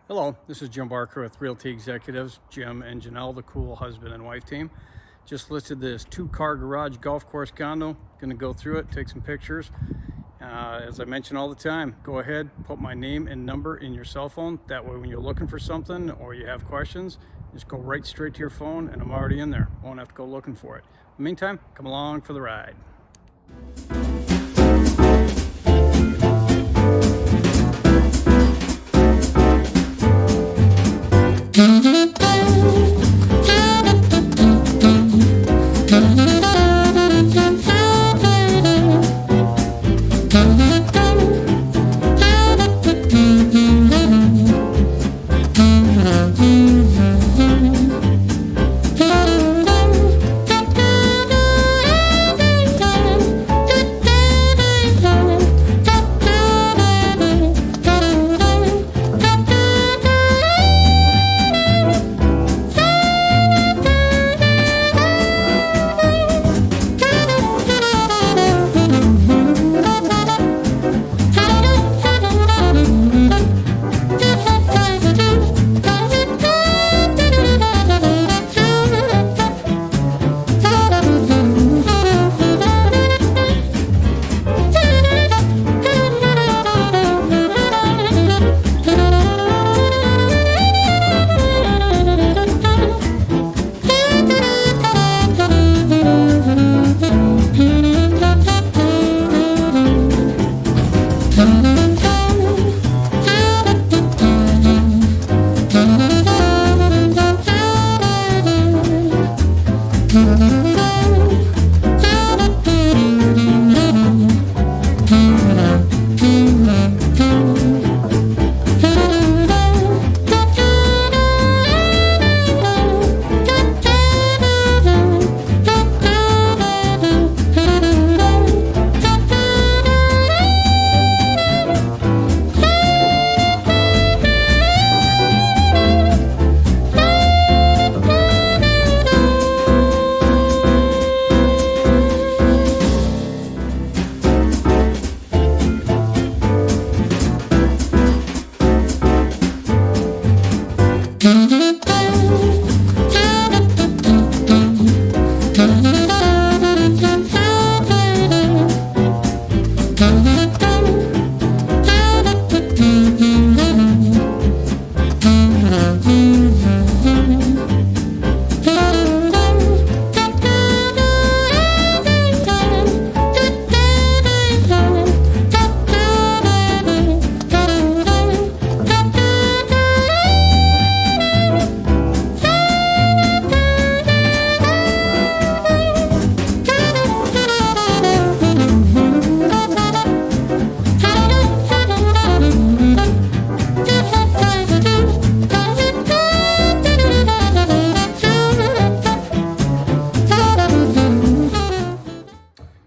Hello, this is Jim Barker with Realty Executives. Jim and Janelle, the cool husband and wife team. Just listed this 2-car garage golf course condo. Gonna go through it, take some pictures. As I mention all the time, go ahead, put my name and number in your cell phone. That way when you're looking for something or you have questions, just go right straight to your phone and I'm already in there. Won't have to go looking for it. In the meantime, come along for the ride.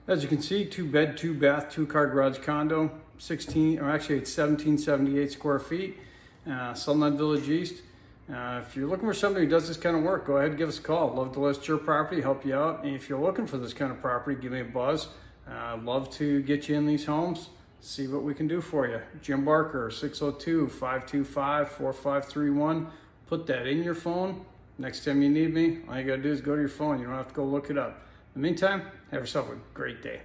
As you can see, 2-bed, 2-bath, 2-car garage condo, it's 1778 square feet, Sunland Village East. If you're looking for somebody who does this kind of work, go ahead and give us a call. Love to list your property, help you out. And if you're looking for this kind of property, give me a buzz. Love to get you in these homes, see what we can do for you. Jim Barker, 602-525-4531. Put that in your phone. Next time you need me, all you gotta do is go to your phone. You don't have to go look it up. In the meantime, have yourself a great day.